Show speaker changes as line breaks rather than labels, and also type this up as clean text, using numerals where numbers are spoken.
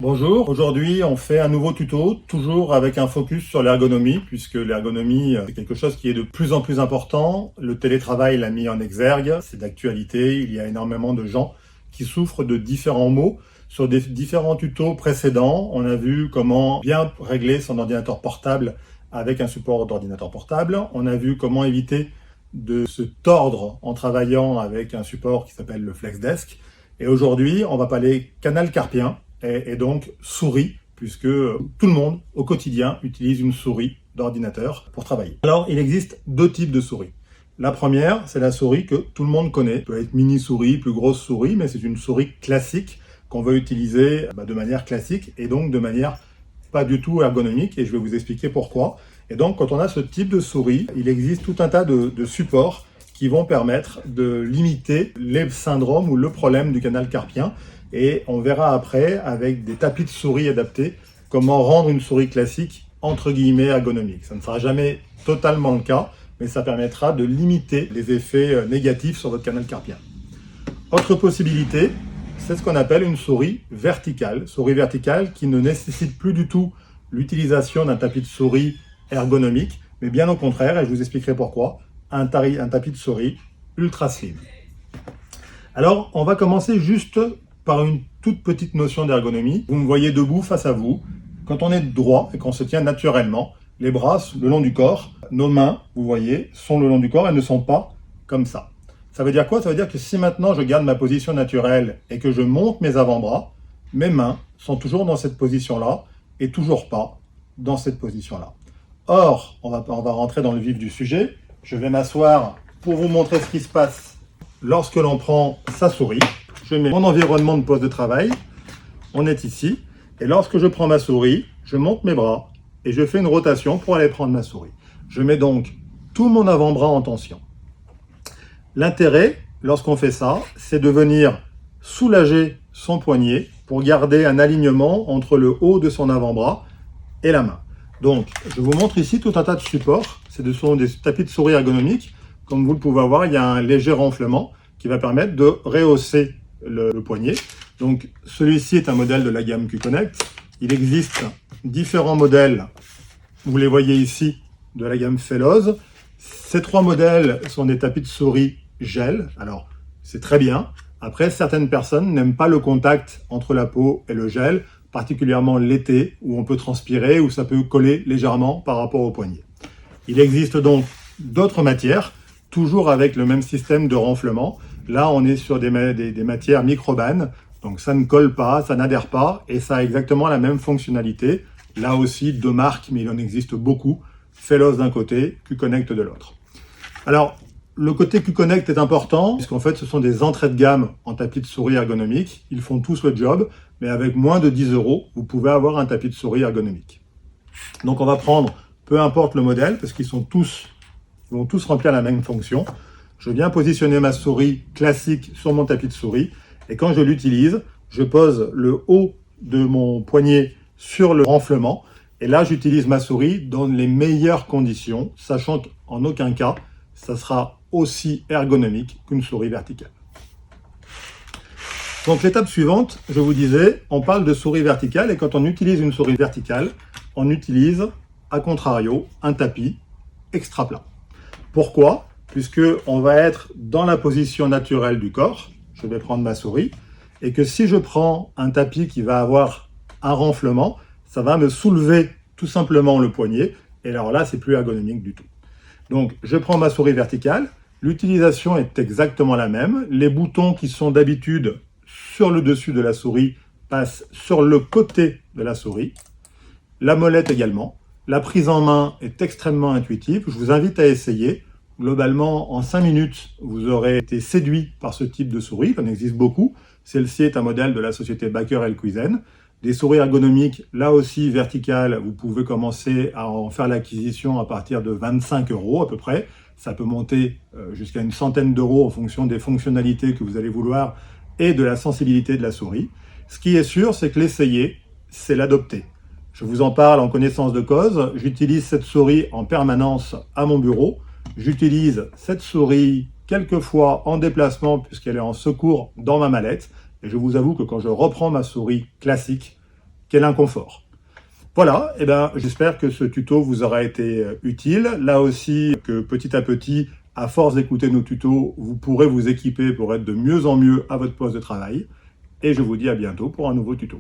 Bonjour, aujourd'hui on fait un nouveau tuto, toujours avec un focus sur l'ergonomie, puisque l'ergonomie c'est quelque chose qui est de plus en plus important. Le télétravail l'a mis en exergue, c'est d'actualité, il y a énormément de gens qui souffrent de différents maux. Sur des différents tutos précédents, on a vu comment bien régler son ordinateur portable avec un support d'ordinateur portable. On a vu comment éviter de se tordre en travaillant avec un support qui s'appelle le FlexDesk. Et aujourd'hui, on va parler canal carpien et donc souris, puisque tout le monde au quotidien utilise une souris d'ordinateur pour travailler. Alors, il existe deux types de souris. La première, c'est la souris que tout le monde connaît. Elle peut être mini-souris, plus grosse souris, mais c'est une souris classique qu'on veut utiliser de manière classique et donc de manière pas du tout ergonomique, et je vais vous expliquer pourquoi. Et donc, quand on a ce type de souris, il existe tout un tas de supports qui vont permettre de limiter les syndromes ou le problème du canal carpien. Et on verra après, avec des tapis de souris adaptés, comment rendre une souris classique, entre guillemets, ergonomique. Ça ne sera jamais totalement le cas, mais ça permettra de limiter les effets négatifs sur votre canal carpien. Autre possibilité, c'est ce qu'on appelle une souris verticale. Souris verticale qui ne nécessite plus du tout l'utilisation d'un tapis de souris ergonomique, mais bien au contraire, et je vous expliquerai pourquoi, un tapis de souris ultra slim. Alors, on va commencer juste par une toute petite notion d'ergonomie. Vous me voyez debout face à vous. Quand on est droit et qu'on se tient naturellement, les bras le long du corps, nos mains, vous voyez, sont le long du corps et ne sont pas comme ça. Ça veut dire quoi? Ça veut dire que si maintenant je garde ma position naturelle et que je monte mes avant-bras, mes mains sont toujours dans cette position-là et toujours pas dans cette position-là. Or, on va rentrer dans le vif du sujet. Je vais m'asseoir pour vous montrer ce qui se passe lorsque l'on prend sa souris. Je mets mon environnement de poste de travail, on est ici, et lorsque je prends ma souris, je monte mes bras et je fais une rotation pour aller prendre ma souris. Je mets donc tout mon avant-bras en tension. L'intérêt, lorsqu'on fait ça, c'est de venir soulager son poignet pour garder un alignement entre le haut de son avant-bras et la main. Donc, je vous montre ici tout un tas de supports. Ce sont des tapis de souris ergonomiques. Comme vous le pouvez voir, il y a un léger renflement qui va permettre de rehausser le poignet. Donc, celui-ci est un modèle de la gamme Q-Connect. Il existe différents modèles, vous les voyez ici, de la gamme Fellows. Ces trois modèles sont des tapis de souris gel. Alors, c'est très bien. Après, certaines personnes n'aiment pas le contact entre la peau et le gel, particulièrement l'été, où on peut transpirer, où ça peut coller légèrement par rapport au poignet. Il existe donc d'autres matières, toujours avec le même système de renflement. Là, on est sur des matières microbanes, donc ça ne colle pas, ça n'adhère pas, et ça a exactement la même fonctionnalité. Là aussi, deux marques, mais il en existe beaucoup. Fellows d'un côté, Q-Connect de l'autre. Alors, le côté Q-Connect est important, puisqu'en fait, ce sont des entrées de gamme en tapis de souris ergonomique. Ils font tous le job, mais avec moins de 10 €, vous pouvez avoir un tapis de souris ergonomique. Donc, on va prendre, peu importe le modèle, parce qu'ils vont tous remplir la même fonction. Je viens positionner ma souris classique sur mon tapis de souris, et quand je l'utilise, je pose le haut de mon poignet sur le renflement, et là, j'utilise ma souris dans les meilleures conditions, sachant qu'en aucun cas, ça sera aussi ergonomique qu'une souris verticale. Donc l'étape suivante, je vous disais, on parle de souris verticale, et quand on utilise une souris verticale, on utilise, à contrario, un tapis extra plat. Pourquoi? Puisqu'on va être dans la position naturelle du corps, je vais prendre ma souris, et que si je prends un tapis qui va avoir un renflement, ça va me soulever tout simplement le poignet, et alors là, c'est plus ergonomique du tout. Donc, je prends ma souris verticale, l'utilisation est exactement la même, les boutons qui sont d'habitude sur le dessus de la souris passent sur le côté de la souris, la molette également, la prise en main est extrêmement intuitive, je vous invite à essayer. Globalement, en 5 minutes, vous aurez été séduit par ce type de souris, il en existe beaucoup. Celle-ci est un modèle de la société Baker Elkuizen. Des souris ergonomiques, là aussi verticales, vous pouvez commencer à en faire l'acquisition à partir de 25 € à peu près. Ça peut monter jusqu'à une centaine d'euros en fonction des fonctionnalités que vous allez vouloir et de la sensibilité de la souris. Ce qui est sûr, c'est que l'essayer, c'est l'adopter. Je vous en parle en connaissance de cause. J'utilise cette souris en permanence à mon bureau. J'utilise cette souris quelquefois en déplacement puisqu'elle est en secours dans ma mallette. Et je vous avoue que quand je reprends ma souris classique, quel inconfort. Voilà, j'espère que ce tuto vous aura été utile. Là aussi, que petit à petit, à force d'écouter nos tutos, vous pourrez vous équiper pour être de mieux en mieux à votre poste de travail. Et je vous dis à bientôt pour un nouveau tuto.